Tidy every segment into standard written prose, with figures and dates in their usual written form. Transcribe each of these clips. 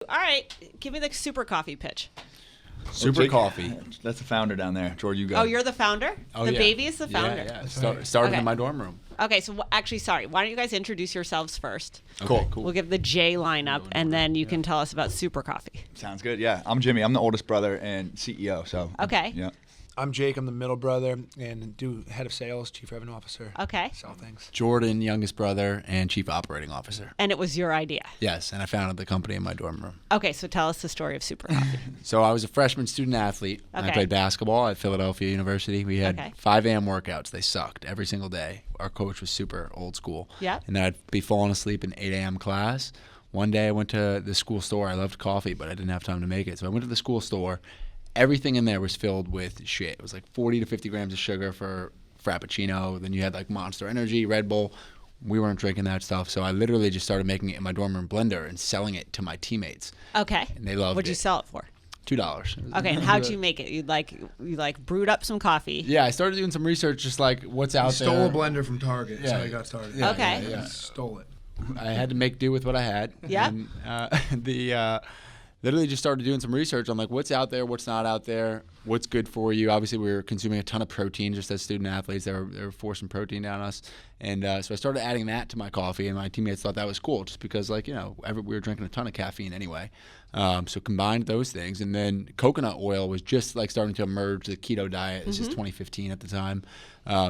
All right, give me the super coffee pitch. Super coffee. That's the founder down there. George, you go. Oh, you're the founder? Oh, the yeah. baby is the founder? Yeah. Started Okay. in my dorm room. Okay, so actually, sorry. Why don't you guys introduce yourselves first? Cool. We'll give the J lineup, and then you can tell us about Super Coffee. Sounds good. Yeah, I'm Jimmy. I'm the oldest brother and CEO. So. Okay. Yeah. I'm Jake. I'm the middle brother and do head of sales, chief revenue officer. Okay. Sell things. Jordan, youngest brother, and chief operating officer. And it was your idea. Yes, and I founded the company in my dorm room. Okay, so tell us the story of Super Coffee. So I was a freshman student athlete. Okay. I played basketball at Philadelphia University. We had Okay. 5 a.m. workouts. They sucked every single day. Our coach was super old school. Yeah. And then I'd be falling asleep in 8 a.m. class. One day I went to the school store. I loved coffee, but I didn't have time to make it. So I went to the school store. Everything in there was filled with shit. It was like 40 to 50 grams of sugar for Frappuccino. Then you had like Monster Energy, Red Bull. We weren't drinking that stuff. So I literally just started making it in my dorm room blender and selling it to my teammates. Okay. And they loved it. What'd you sell it for? $2. Okay, and how'd you make it? You brewed up some coffee. Yeah, I started doing some research, just like what's out there. Stole a blender from Target. That's Yeah. how he got started. Yeah, Okay. yeah. Stole it. I had to make do with what I had. Yeah. And literally just started doing some research on like what's out there, what's not out there, what's good for you. Obviously, we were consuming a ton of protein just as student athletes. They were forcing protein down us. And so I started adding that to my coffee, and my teammates thought that was cool just because, like, we were drinking a ton of caffeine anyway. So combined those things. And then coconut oil was just like starting to emerge, the keto diet. This is 2015 at the time.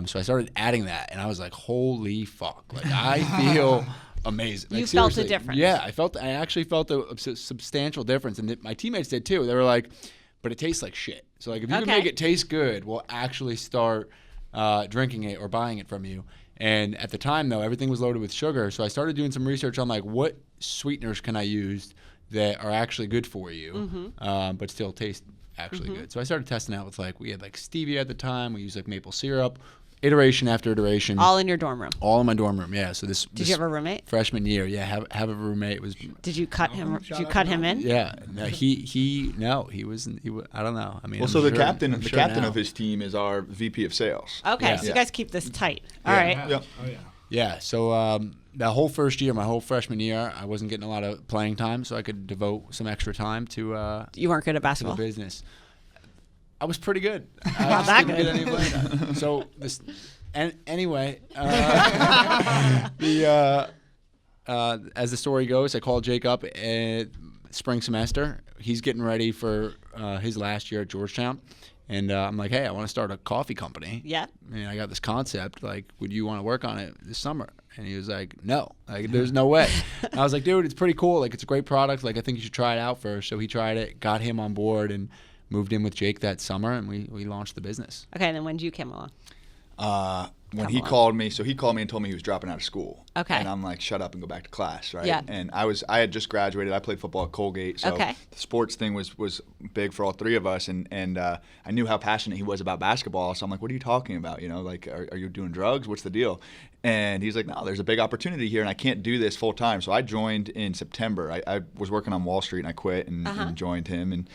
So I started adding that, and I was like, holy fuck. Like, I feel amazing. Like, You felt a seriously. difference. Yeah, I actually felt a substantial difference, and my teammates did too. They were like, but it tastes like shit. So like, if you can make it taste good, we'll actually start drinking it or buying it from you. And at the time, though, everything was loaded with sugar. So I started doing some research on like what sweeteners can I use that are actually good for you, but still taste actually good. So I started testing out with we had like stevia at the time. We used like maple syrup. Iteration after iteration. All in your dorm room. All in my dorm room, yeah. So Did you have a roommate? Freshman year, yeah. Have a roommate was. Did you cut him? Did you cut him in? Yeah, no, he wasn't. I don't know. I mean, Well, I'm so the sure- captain I'm sure now. of his team is our VP of sales. Okay, Yeah. so you guys keep this tight. All right. Yeah. Oh, yeah. Yeah, so that whole first year, my whole freshman year, I wasn't getting a lot of playing time, so I could devote some extra time to You weren't good at the basketball. business. I was pretty good. I Not just that didn't good. get any playing time. So this, and anyway, as the story goes, I called Jake up spring semester. He's getting ready for his last year at Georgetown. And I'm like, hey, I want to start a coffee company. Yeah. And I got this concept. Like, would you want to work on it this summer? And he was like, no. Like, there's no way. And I was like, dude, it's pretty cool. Like, it's a great product. Like, I think you should try it out first. So he tried it, got him on board, and moved in with Jake that summer, and we launched the business. Okay, and then when did you come along? When he called me and told me he was dropping out of school. Okay. And I'm like, shut up and go back to class, right? Yeah. And I had just graduated. I played football at Colgate, so Okay. the sports thing was big for all three of us. And I knew how passionate he was about basketball. So I'm like, what are you talking about? Like, are you doing drugs? What's the deal? And he's like, no, there's a big opportunity here, and I can't do this full time. So I joined in September. I was working on Wall Street, and I quit and joined him. And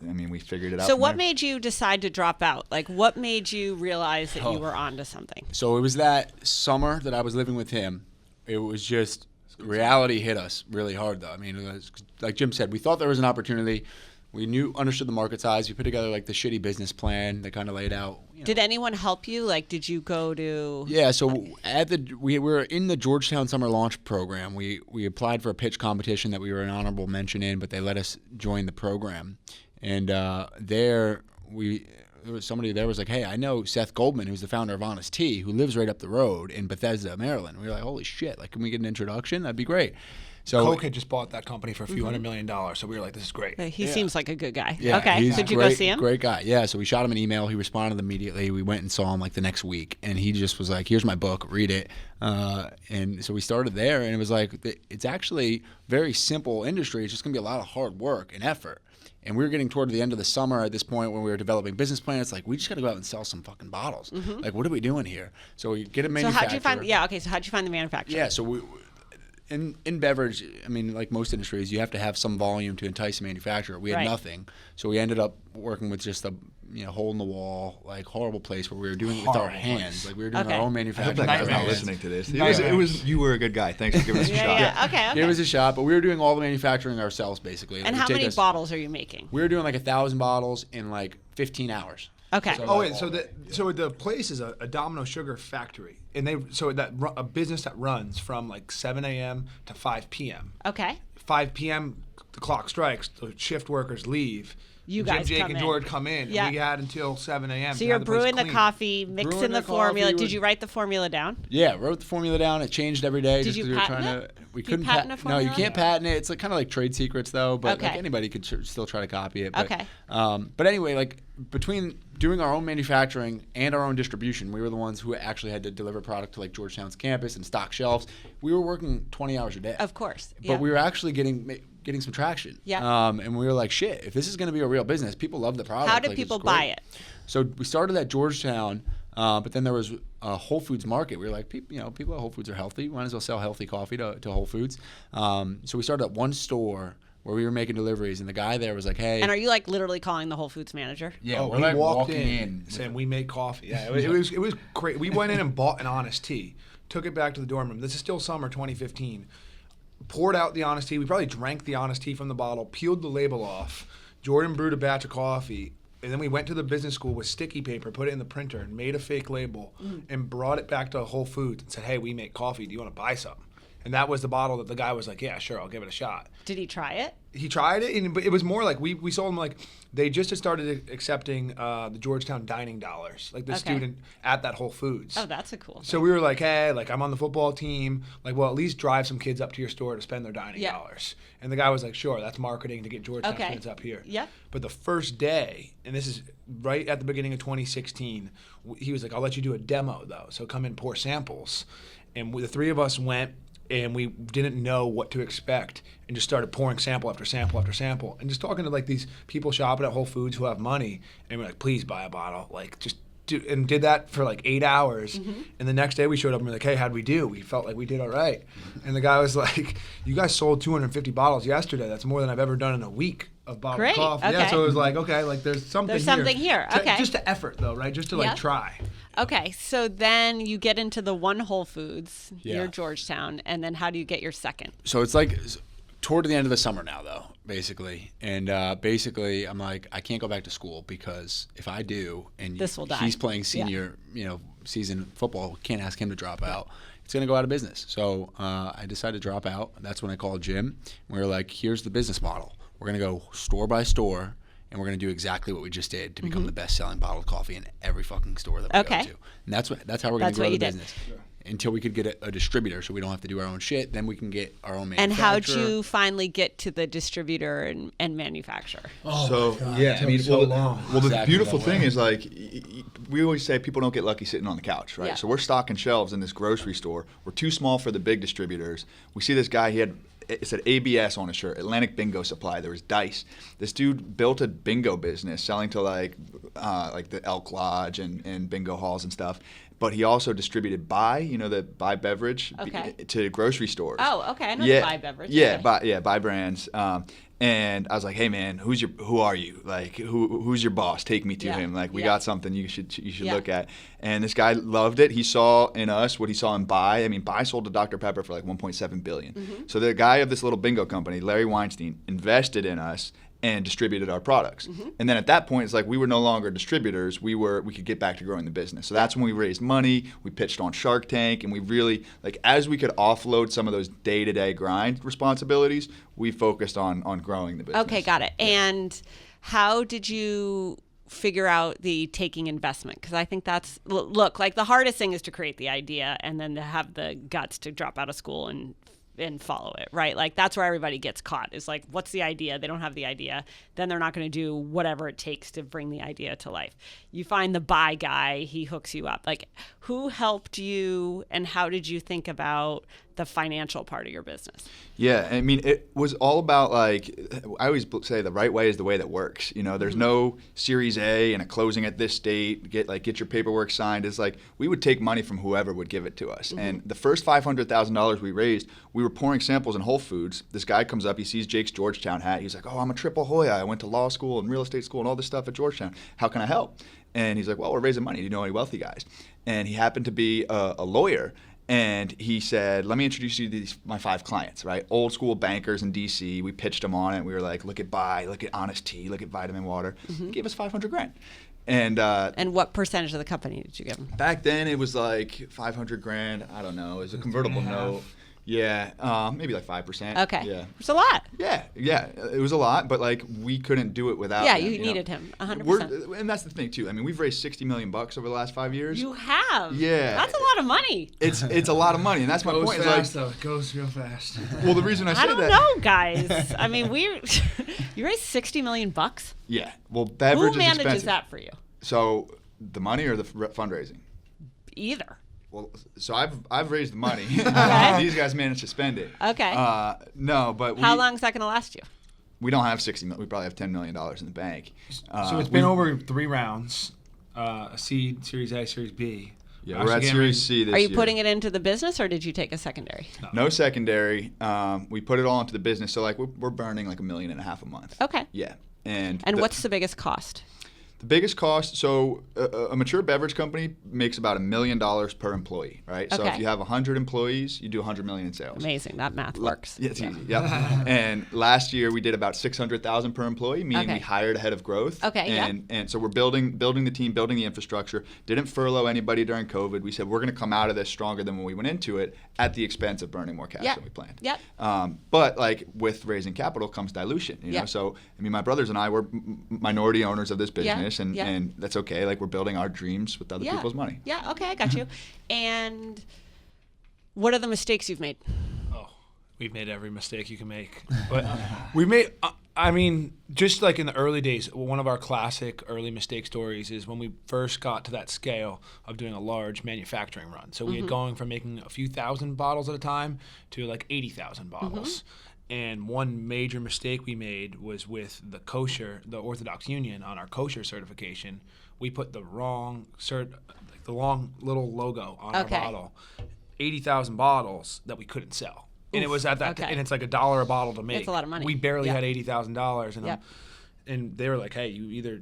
I mean, we figured it out. So from what there. made you decide to drop out? Like, what made you realize that you were onto something? So it was that summer that I was living with him. It was just reality hit us really hard, though. I mean, it was, like Jim said, we thought there was an opportunity. We understood the market size. We put together like the shitty business plan that kind of laid out. Did anyone help you? Like, did you go to? Yeah, so we were in the Georgetown Summer Launch Program. We applied for a pitch competition that we were an honorable mention in, but they let us join the program. And there was somebody there was like, hey, I know Seth Goldman, who's the founder of Honest Tea, who lives right up the road in Bethesda, Maryland. We were like, holy shit, like, can we get an introduction? That'd be great. So Coke had just bought that company for a few $100 million, so we were like, this is great. He seems like a good guy. Yeah, Okay, he's so did you great, go see him? Great guy. Yeah, so we shot him an email. He responded immediately. We went and saw him like the next week, and he just was like, here's my book, read it. And so we started there, and it was like, it's actually very simple industry. It's just going to be a lot of hard work and effort. And we were getting toward the end of the summer at this point when we were developing business plans. It's like, we just got to go out and sell some fucking bottles. Like, what are we doing here? So we get a So manufacturer. how'd you find? Yeah, okay. So how'd you find the manufacturer? Yeah, so in beverage, I mean, like most industries, you have to have some volume to entice a manufacturer. We had Right. nothing, so we ended up working with just a hole in the wall, like horrible place where we were doing it with our hands. Like we were doing our own I manufacturing. hope that guy's not Nightmares. listening to this. It was you were a good guy. Thanks for giving us a shot. Yeah. Okay. Gave us a shot, but we were doing all the manufacturing ourselves basically. And how many bottles are you making? We were doing like 1,000 bottles in like 15 hours. Okay. So the place is a Domino Sugar factory, and a business that runs from like 7 a.m. to 5 p.m. Okay. 5 p.m. the clock strikes. The shift workers leave. You Jim, guys Jake, come and in. George come in. Yeah. And we had until 7 a.m. So to you're have the place brewing the clean. coffee, mixing Brewing the the formula. coffee Did you write the formula down? Yeah, wrote the formula down. It changed every day. Did just you 'cause we were patent trying it? to. We Do you couldn't patent a No, you formula? can't patent it. It's like kind of like trade secrets though, but like Okay. anybody could still try to copy it. But, Okay. But anyway, like between doing our own manufacturing and our own distribution, we were the ones who actually had to deliver product to like Georgetown's campus and stock shelves. We were working 20 hours a day. Of course. But we were actually getting some traction. Yeah. And we were like, shit, if this is going to be a real business, people love the product. How did like, it's people great. buy it? So we started at Georgetown, but then there was a Whole Foods market. We were like, people at Whole Foods are healthy. Might as well sell healthy coffee to Whole Foods. So we started at one store where we were making deliveries, and the guy there was like, hey. And are you like literally calling the Whole Foods manager? Yeah, Oh, we're we like walked walking in saying we make coffee. Yeah, it was great. We went in and bought an Honest Tea, took it back to the dorm room. This is still summer 2015. Poured out the Honest Tea. We probably drank the Honest Tea from the bottle, peeled the label off. Jordan brewed a batch of coffee, and then we went to the business school with sticky paper, put it in the printer, and made a fake label, and brought it back to Whole Foods and said, hey, we make coffee. Do you want to buy some? And that was the bottle that the guy was like, yeah, sure, I'll give it a shot. Did he try it? He tried it, but it was more like we sold him like they just had started accepting the Georgetown dining dollars, like the Okay. student at that Whole Foods. Oh, that's a cool So we were like, hey, like I'm on the football team, like well at least drive some kids up to your store to spend their dining Yeah. dollars. And the guy was like, sure, that's marketing to get Georgetown Okay. students up here. Yep. But the first day, and this is right at the beginning of 2016, he was like, I'll let you do a demo though, so come in pour samples, and the three of us went. And we didn't know what to expect and just started pouring sample after sample after sample and just talking to like these people shopping at Whole Foods who have money and we're like, please buy a bottle. Like just do, and did that for like 8 hours. And the next day we showed up and we're like, hey, how'd we do? We felt like we did all right. And the guy was like, you guys sold 250 bottles yesterday. That's more than I've ever done in a week of bottled Great, coffee. okay. Yeah, so it was like, okay, like there's something There's something here, okay. Just to effort though, right? Just to like Yep. try. Okay, so then you get into the one Whole Foods near Yeah. Georgetown, and then how do you get your second? So it's like toward the end of the summer now, though, basically. And basically, I'm like, I can't go back to school because if I do, and This will die. he's playing senior, season football, can't ask him to drop out. It's going to go out of business. So I decided to drop out. That's when I called Jim. We were like, here's the business model. We're going to go store by store, and we're going to do exactly what we just did to become the best-selling bottled coffee in every fucking store that we Okay. go to. And that's how we're going That's to grow what the you did. business. Until we could get a distributor, so we don't have to do our own shit. Then we can get our own And manufacturer. how'd you finally get to the distributor and manufacturer? Yeah, I mean, so well, long. well, the Exactly beautiful that thing way. is like we always say people don't get lucky sitting on the couch, right? Yeah. So we're stocking shelves in this grocery store. We're too small for the big distributors. We see this guy, it said ABS on his shirt, Atlantic Bingo Supply. There was dice. This dude built a bingo business selling to like the Elk Lodge and bingo halls and stuff. But he also distributed the Buy beverage Okay. to grocery stores. Oh, okay. I know the Buy beverage. Yeah, Okay. Buy brands. And I was like, hey man, who are you? Like who's your boss? Take me to Yeah. him. Like we Yeah. got something you should Yeah. look at. And this guy loved it. He saw in us what he saw in Buy. I mean, Buy sold to Dr. Pepper for like $1.7 billion. Mm-hmm. So the guy of this little bingo company, Larry Weinstein, invested in us and distributed our products. Mm-hmm. And then at that point, it's like we were no longer distributors. We could get back to growing the business. So that's when we raised money. We pitched on Shark Tank, and we really as we could offload some of those day-to-day grind responsibilities, we focused on growing the business. Okay, got it. And how did you figure out the taking investment? Because I think that's like the hardest thing is to create the idea and then to have the guts to drop out of school and follow it, right? Like that's where everybody gets caught is like, what's the idea? They don't have the idea. Then they're not going to do whatever it takes to bring the idea to life. You find the Buy guy, he hooks you up. Like who helped you and how did you think about the financial part of your business. Yeah, I mean, it was all about, like, I always say the right way is the way that works. You know, there's no Series A and a closing at this date. Get your paperwork signed. It's like we would take money from whoever would give it to us. And the first $500,000 we raised, we were pouring samples in Whole Foods. This guy comes up, he sees Jake's Georgetown hat. He's like, "Oh, I'm a triple Hoya. I went to law school and real estate school and all this stuff at Georgetown. How can I help?" And he's like, "Well, we're raising money. Do you know any wealthy guys?" And he happened to be a lawyer. And he said, "Let me introduce you to my 5 clients, right? Old school bankers in DC. We pitched them on it. We were like, look at Buy, look at Honest Tea, look at Vitamin Water." He gave us $500,000. And what percentage of the company did you give them? back then it was like $500,000. I don't know. It was a convertible note. Yeah, maybe like 5%. Okay. Yeah. It's a lot. Yeah, it was a lot, but like we couldn't do it without. Yeah, him, you know? needed him 100%. And that's the thing too. I mean, we've raised $60 million over the last 5 years. You have. Yeah. That's a lot of money. It's a lot of money, and that's my point. It's like, though. It goes real fast. well, the reason I say I don't that. know, guys. I mean, you raised $60 million. Yeah. Well, beverage Who is manages expensive. that for you? So the money or the fundraising? Either. Well, so I've raised the money. Okay. These guys managed to spend it. Okay. No, but How long is that going to last you? We don't have 60 million. We probably have $10 million in the bank. So it's been over 3 rounds, a seed, Series A, Series B. Yeah, we're at Series C this Are you year. putting it into the business, or did you take a secondary? No secondary. We put it all into the business. So like we're burning like $1.5 million a month. Okay. Yeah. And What's the biggest cost? the biggest cost? So a mature beverage company makes about $1 million per employee, right? So if Okay. you have 100 employees, you do $100 million in sales. Amazing. That math works. Yeah, it's easy. Yep. And last year we did about $600,000 per employee, meaning Okay. we hired ahead of growth. Okay, yeah. And so we're building the team, building the infrastructure. Didn't furlough anybody during COVID. We said we're going to come out of this stronger than when we went into it, at the expense of burning more cash Yep. than we planned. Yep. But like with raising capital comes dilution. You know. Yep. So I mean, my brothers and I were minority owners of this Yeah, business, yeah. and that's okay. Like we're building our dreams with other Yeah. people's money. Yeah. Okay, I got you. And what are the mistakes you've made? Oh, we've made every mistake you can make. But we made, I mean, just like in the early days, one of our classic early mistake stories is when we first got to that scale of doing a large manufacturing run. So we had going from making a few thousand bottles at a time to like 80,000 bottles. And one major mistake we made was with the Orthodox Union on our kosher certification. We put the wrong the long little logo on Okay. our bottle. 80,000 bottles that we couldn't sell. And it was at that, okay. and it's like $1 a bottle to make. It's a lot of money. We barely Yeah. had $80,000, and Yep. and they were like, "Hey, you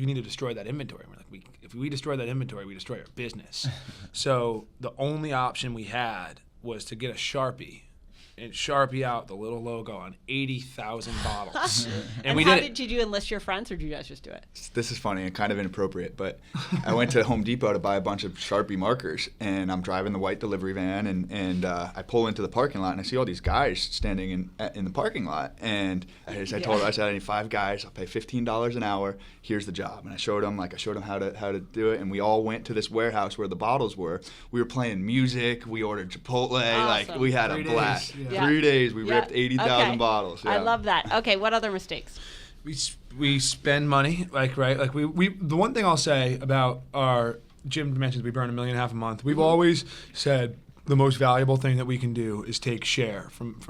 need to destroy that inventory." And we're like, if we destroy that inventory, we destroy our business. So the only option we had was to get a Sharpie and Sharpie out the little logo on 80,000 bottles. And we how did it. did you enlist your friends, or did you guys just do it? This is funny and kind of inappropriate, but I went to Home Depot to buy a bunch of Sharpie markers, and I'm driving the white delivery van, and I pull into the parking lot, and I see all these guys standing in the parking lot, and I told her, I said, "I need 5 guys. I'll pay $15 an hour. Here's the job." And I showed them how to do it, and we all went to this warehouse where the bottles were. We were playing music. We ordered Chipotle. Like Awesome. we had 3 a days, blast. yeah. Yeah. 3 days. We Yeah. ripped 80,000 Okay. bottles. I Yeah. love that. Okay, what other mistakes? We spend money like we the one thing I'll say about our Jim mentions we burn $1.5 million a month. We've always said the most valuable thing that we can do is take share from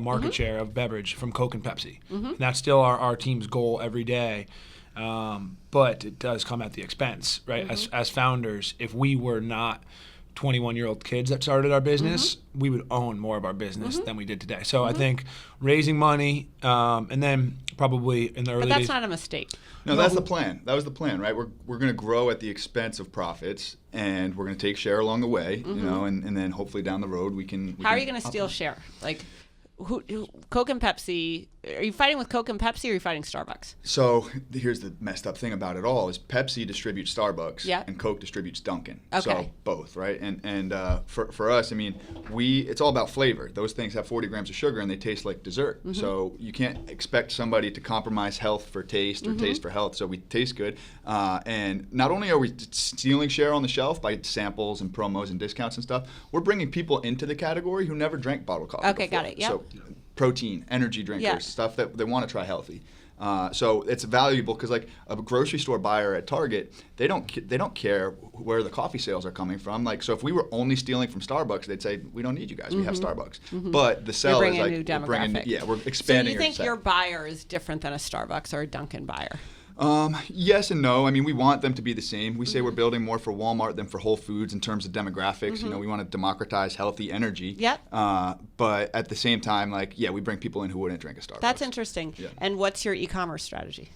market share of beverage from Coke and Pepsi. And that's still our team's goal every day. But it does come at the expense, right? As founders, if we were not 21-year-old kids that started our business, we would own more of our business than we did today. So I think raising money, and then probably in the early But that's days. not a mistake. No, that's the plan. That was the plan, right? We're going to grow at the expense of profits, and we're going to take share along the way, you know, and then hopefully down the road we can. How are you going to steal share? Like, who Coke and Pepsi? Are you fighting with Coke and Pepsi, or are you fighting Starbucks? So here's the messed up thing about it all: is Pepsi distributes Starbucks, Yeah. and Coke distributes Dunkin'. Okay. So both, right? And for us, I mean, it's all about flavor. Those things have 40 grams of sugar, and they taste like dessert. So you can't expect somebody to compromise health for taste or taste for health. So we taste good, and not only are we stealing share on the shelf by samples and promos and discounts and stuff, we're bringing people into the category who never drank bottled coffee. Okay, before. got it, yep. So protein, energy drinkers, Yeah. stuff that they want to try healthy. So it's valuable because like a grocery store buyer at Target, they don't care where the coffee sales are coming from. Like, so if we were only stealing from Starbucks, they'd say we don't need you guys. We have Starbucks. But the sell is like new demographic. we're expanding. So you think our set. your buyer is different than a Starbucks or a Dunkin' buyer? Yes and no. I mean, we want them to be the same. We say we're building more for Walmart than for Whole Foods in terms of demographics. You know, we want to democratize healthy energy. Yep. But at the same time, like, yeah, we bring people in who wouldn't drink a Starbucks. That's interesting. Yeah. And what's your e-commerce strategy?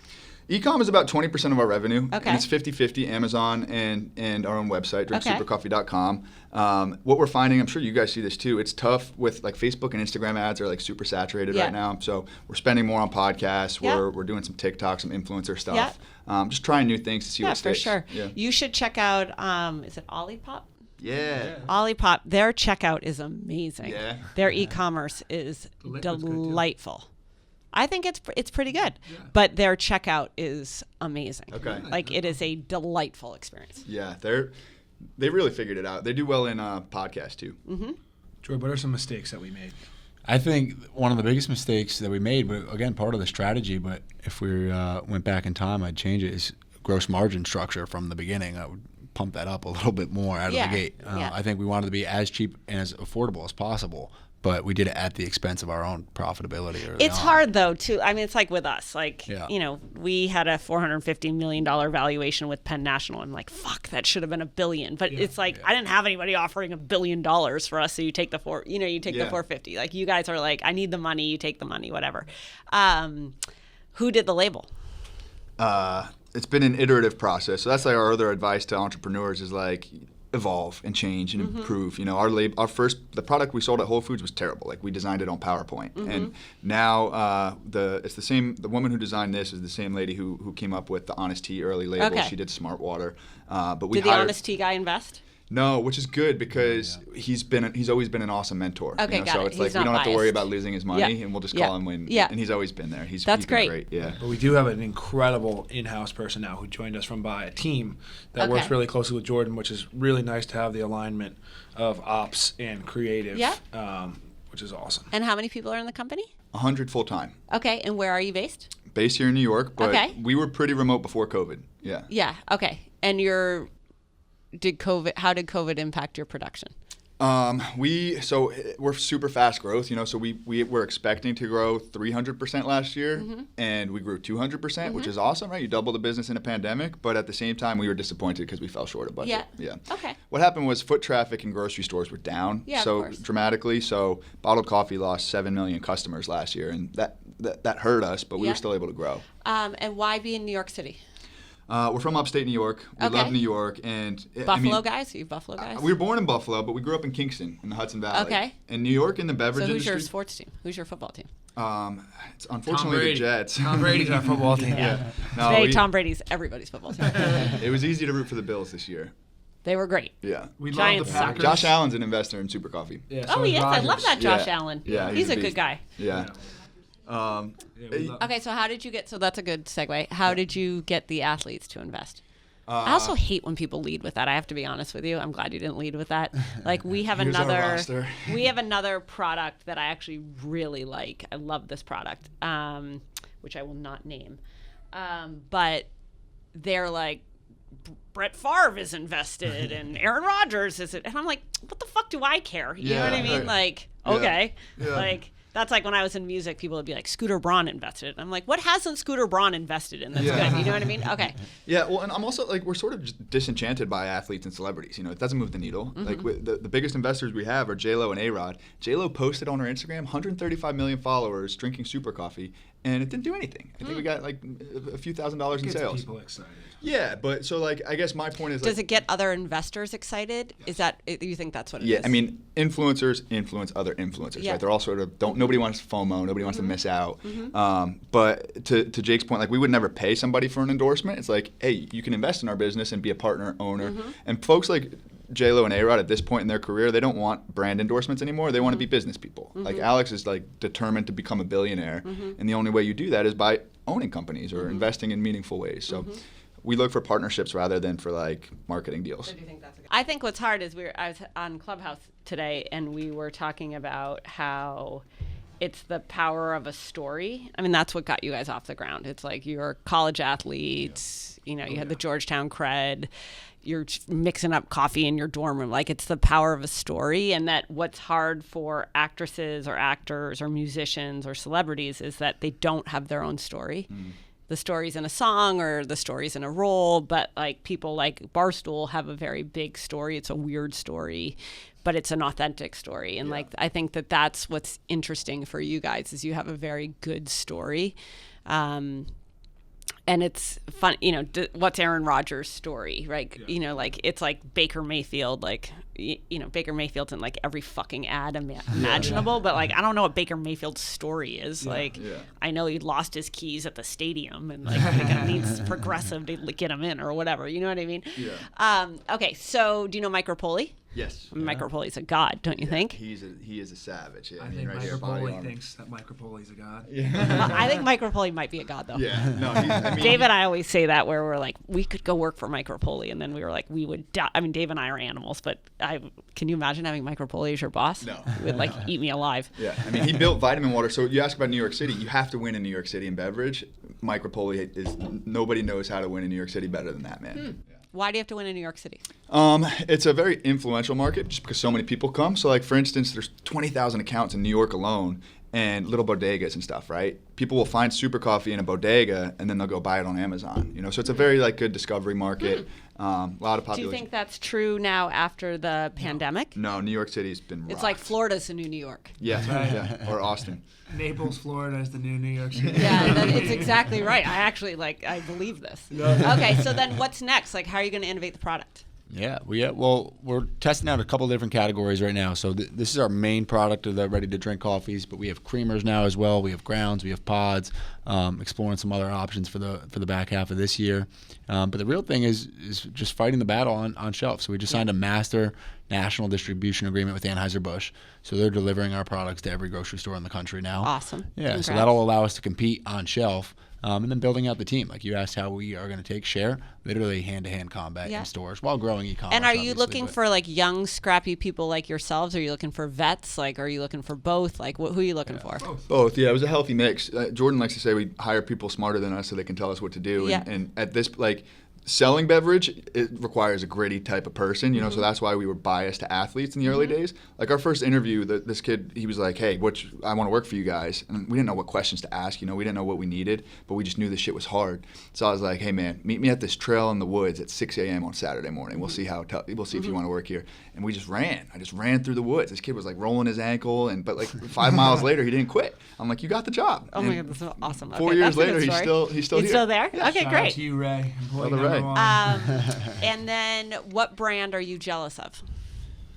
E-com is about 20% of our revenue. Okay. And it's 50-50 Amazon and our own website, drinksupercoffee.com. What we're finding, I'm sure you guys see this too, it's tough with like Facebook and Instagram ads are like super saturated right now. So we're spending more on podcasts. We're doing some TikTok, some influencer stuff. Just trying new things to see what sticks. Yeah, for sure. Yeah. You should check out, is it Olipop? Yeah. Olipop, their checkout is amazing. Yeah. Their e-commerce is liquid's good, too. delightful. I think it's pretty good, but their checkout is amazing. Okay. Like it is a delightful experience. Yeah, they really figured it out. They do well in podcasts too. Jordan, what are some mistakes that we made? I think one of the biggest mistakes that we made, but again, part of the strategy, but if we went back in time, I'd change it, is gross margin structure from the beginning. I would pump that up a little bit more out of the gate. I think we wanted to be as cheap and as affordable as possible, but we did it at the expense of our own profitability. It's hard though too. I mean, it's like with us, like, Yeah. you know, we had a $450 million valuation with Penn National. I'm like, fuck, that should have been $1 billion. But it's like, I didn't have anybody offering $1 billion for us. So you take the the 450. Like you guys are like, I need the money. You take the money, whatever. Who did the label? It's been an iterative process. So that's like our other advice to entrepreneurs is like evolve and change and improve. You know, the product we sold at Whole Foods was terrible. Like we designed it on PowerPoint, and now it's the same. The woman who designed this is the same lady who came up with the Honest Tea early label. Okay. She did Smart Water, but we Did the hired, Honest Tea guy invest? No, which is good because he's always been an awesome mentor. Okay, you know? got So it. it's He's like we not don't have to worry biased. about losing his money, and we'll just call him when. Yeah. And he's always been there. That's He's been great. great. Yeah. But we do have an incredible in-house person now who joined us from a team that works Okay. really closely with Jordan, which is really nice to have the alignment of ops and creative, which is awesome. And how many people are in the company? 100 full time. Okay, and where are you based? Based here in New York, but Okay. we were pretty remote before COVID. Yeah. Yeah. Okay. And how did COVID impact your production? We're super fast growth, you know, so we were expecting to grow 300% last year, and we grew 200%, which is awesome, right? You double the business in a pandemic, but at the same time we were disappointed because we fell short of budget. Yeah. Okay. What happened was foot traffic in grocery stores were down Yeah, of so course. dramatically, so bottled coffee lost 7 million customers last year, and that hurt us, but we Yeah. were still able to grow. And why be in New York City? We're from upstate New York. We Okay. love New York, and Buffalo guys? Are you Buffalo guys? We were born in Buffalo, but we grew up in Kingston in the Hudson Valley. Okay. In New York, in the beverage So who's industry. your sports team? Who's your football team? It's unfortunately the Jets. Tom Brady's our football team. Yeah. No, Today, Tom Brady's everybody's football team. it was easy to root for the Bills this year. They were great. Yeah. We Giants love the Packers. Josh Allen's an investor in Super Coffee. Yeah, Oh, is yes, I love Rodgers. that Josh Yeah. Allen. Yeah, he's a good beast. guy. Yeah. Yeah, we love- Okay, so how did you get? So that's a good segue. How did you get the athletes to invest? I also hate when people lead with that. I have to be honest with you. I'm glad you didn't lead with that. Like we have Here's our another roster. we have another product that I actually really like. I love this product, which I will not name. But they're like Brett Favre is invested and Aaron Rodgers is it, and I'm like, what the fuck do I care? You know what I mean? right. Like, Yeah. okay, Yeah. like. That's like when I was in music, people would be like, Scooter Braun invested. And I'm like, what hasn't Scooter Braun invested in that's Yeah. good? You know what I mean? Okay. Yeah, well, and I'm also like, we're sort of just disenchanted by athletes and celebrities. You know, it doesn't move the needle. Like the biggest investors we have are J-Lo and A-Rod. J-Lo posted on her Instagram 135 million followers drinking super coffee, and it didn't do anything. I think we got like a few $1,000s in Gets sales. people excited. Yeah, but so like, I guess my point is like, Does it get other investors excited? Is that, you think that's what it is? yeah, I mean, influencers influence other influencers, Yeah. right? They're all sort of nobody wants FOMO, nobody wants to miss out. But to Jake's point, like we would never pay somebody for an endorsement. It's like, hey, you can invest in our business and be a partner, owner. And folks like J-Lo and A-Rod at this point in their career, they don't want brand endorsements anymore. They want to be business people. Like Alex is like determined to become a billionaire, and the only way you do that is by owning companies or investing in meaningful ways. So. We look for partnerships rather than for like marketing deals. So do you think that's I think what's hard is I was on Clubhouse today and we were talking about how it's the power of a story. I mean, that's what got you guys off the ground. It's like you're college athletes, you know, you had the Georgetown cred, you're mixing up coffee in your dorm room. Like, it's the power of a story. And that what's hard for actresses or actors or musicians or celebrities is that they don't have their own story. The story's in a song or the story's in a role, but like people like Barstool have a very big story. It's a weird story, but it's an authentic story. And like, I think that that's what's interesting for you guys is you have a very good story. And it's fun, you know, what's Aaron Rodgers' story, right? Yeah. You know, like, it's like Baker Mayfield, like, you know, Baker Mayfield's in like every fucking ad imaginable, but like, I don't know what Baker Mayfield's story is. I know he lost his keys at the stadium and like it needs Progressive to get him in or whatever. You know what I mean? Yeah. Okay, so do you know Mike Rapoli? Yes. Mike Rapoli's a god, don't you think? He is a savage. Yeah, I think Mike Rapoli thinks that Mike Rapoli's a god. Well, I think Mike Rapoli might be a god, though. Yeah. No, Dave and I always say that, where we're like, we could go work for Mike Rapoli, and then we were like, we would die. I mean, Dave and I are animals, but can you imagine having Mike Rapoli as your boss? No. He would like eat me alive. Yeah. I mean, he built Vitamin Water. So you ask about New York City, you have to win in New York City in beverage. Mike Rapoli nobody knows how to win in New York City better than that man. Yeah. Why do you have to win in New York City? It's a very influential market just because so many people come. So like, for instance, there's 20,000 accounts in New York alone and little bodegas and stuff, right? People will find super coffee in a bodega and then they'll go buy it on Amazon, you know? So it's a very like good discovery market. A lot of population. Do you think that's true now after the pandemic? No, New York City's been rocked. It's like Florida's the new New York. Yeah, yeah. Or Austin. Naples, Florida is the new New York City. Yeah, it's exactly right. I actually I believe this. Okay, so then what's next? Like, how are you going to innovate the product? Yeah, we're testing out a couple of different categories right now. So this is our main product of the ready-to-drink coffees, but we have creamers now as well. We have grounds, we have pods, exploring some other options for the back half of this year. But the real thing is just fighting the battle on shelf. So we just signed a master national distribution agreement with Anheuser-Busch. So they're delivering our products to every grocery store in the country now. Awesome. Yeah, Congrats. So that'll allow us to compete on shelf. And then building out the team. Like you asked how we are going to take share, literally hand-to-hand combat in stores while growing e-commerce. And are you looking for like young, scrappy people like yourselves? Are you looking for vets? Like, are you looking for both? Like, who are you looking for? Both. Yeah, it was a healthy mix. Jordan likes to say we hire people smarter than us so they can tell us what to do. Yeah. And at this, like, selling beverage, it requires a gritty type of person, you know, so that's why we were biased to athletes in the early days. Like our first interview, this kid, he was like, hey, I want to work for you guys. And we didn't know what questions to ask, you know, we didn't know what we needed, but we just knew this shit was hard. So I was like, hey man, meet me at this trail in the woods at 6 a.m. on Saturday morning. We'll see we'll see if you want to work here. And we just ran. I just ran through the woods. This kid was like rolling his ankle, but like 5 miles later, he didn't quit. I'm like, you got the job. Oh my God, that's awesome. 4 years later, he's still here. He's still there? Yeah. Okay, Shout great. out to you, Ray. Brother Ray. And then what brand are you jealous of?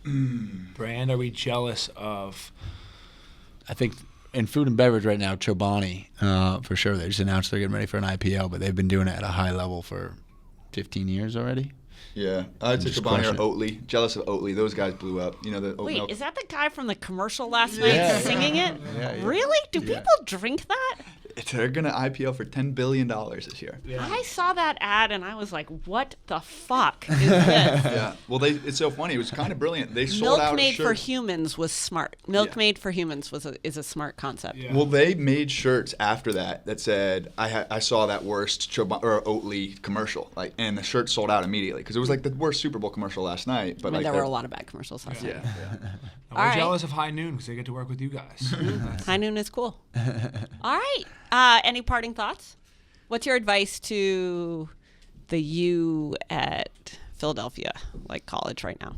Brand are we jealous of? I think in food and beverage right now, Chobani, for sure. They just announced they're getting ready for an IPO, but they've been doing it at a high level for 15 years already. Yeah, I'd say Chobani or Oatly. Jealous of Oatly. Those guys blew up. You know the oat Wait, milk. is that the guy from the commercial last night singing it? Yeah. Really? Do people drink that? They're going to IPO for $10 billion this year. Yeah. I saw that ad and I was like, what the fuck is this? Yeah. Well, it's so funny. It was kind of brilliant. They sold out Milk Made for shirts. Humans was smart. Milk Made for Humans is a smart concept. Yeah. Well, they made shirts after that said, I saw that worst Oatly commercial. And the shirt sold out immediately because it was like the worst Super Bowl commercial last night. But I mean, there were a lot of bad commercials last night. We're All right. jealous of High Noon because they get to work with you guys. High Noon is cool. All right. Any parting thoughts? What's your advice to the you at Philadelphia, like college right now?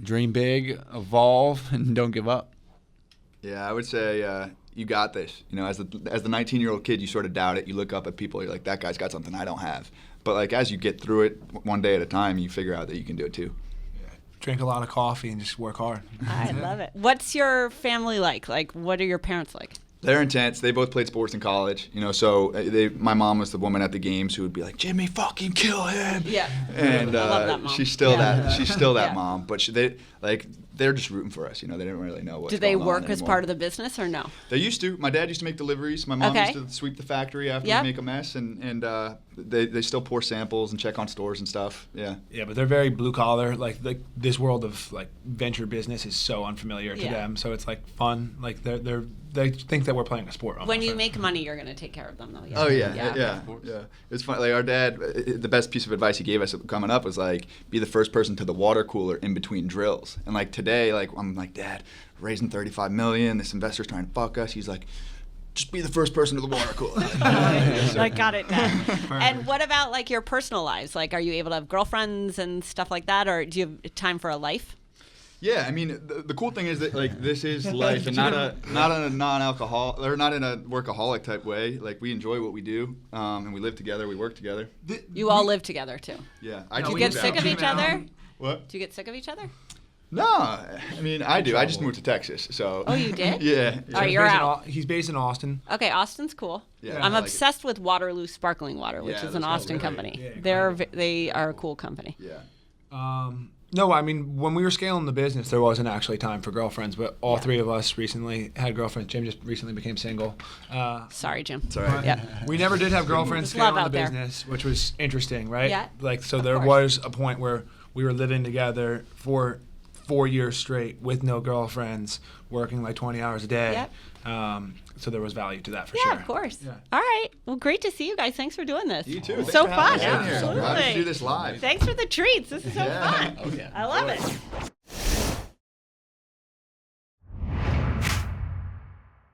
Dream big, evolve, and don't give up. Yeah, I would say you got this. You know, as the 19-year-old kid, you sort of doubt it. You look up at people, you're like, that guy's got something I don't have. But like as you get through it one day at a time, you figure out that you can do it too. Drink a lot of coffee and just work hard. I love it. What's your family like? Like, what are your parents like? They're intense. They both played sports in college, you know. So my mom was the woman at the games who would be like, "Jimmy, fucking kill him." Yeah. And I love that mom. she's still that. She's still that Yeah. mom. But they're just rooting for us. You know, they didn't really know what's Do they going on work as anymore. part of the business or no? They used to. My dad used to make deliveries. My mom Okay. used to sweep the factory after Yep. we make a mess, and they still pour samples and check on stores and stuff. Yeah. Yeah, but they're very blue collar. Like this world of like venture business is so unfamiliar to Yeah. them. So it's like fun. Like they're they think that we're playing a sport. When you make money, you're going to take care of them, though. Yeah. Oh yeah. It's funny. Like our dad, the best piece of advice he gave us coming up was like, be the first person to the water cooler in between drills. And like today, like I'm like, Dad, raising $35 million. This investor's trying to fuck us. He's like, just be the first person to the water cooler. I got it, Dad. And what about like your personal lives? Like, are you able to have girlfriends and stuff like that, or do you have time for a life? Yeah, I mean, the cool thing is that like this is life, and not a non-alcohol or not in a workaholic type way. Like we enjoy what we do, and we live together, we work together. You all live together too. Yeah, Do you get sick of each other? What? Do you get sick of each other? No, I mean I do. I just moved to Texas, so. Oh, you did? Yeah. All right, you're out. He's based in Austin. Okay, Austin's cool. Yeah, I'm I like obsessed with Waterloo Sparkling Water, which Yeah, is an that's Austin really- company. yeah, They are a cool company. Yeah. No, I mean, when we were scaling the business, there wasn't actually time for girlfriends, but all three of us recently had girlfriends. Jim just recently became single. Sorry, Jim. It's all right. Yeah. We never did have girlfriends There's love scaling the out there. business, which was interesting, right? Yeah, Like, so of there course. was a point where we were living together for 4 years straight with no girlfriends, working like 20 hours a day. Yep. So there was value to that for Yeah, sure. of course. Yeah. All right. Well, great to see you guys. Thanks for doing this. You too. So Thanks for having fun. us in here. Absolutely. Glad to do this live. Thanks for the treats. This is so Yeah. fun. I love it.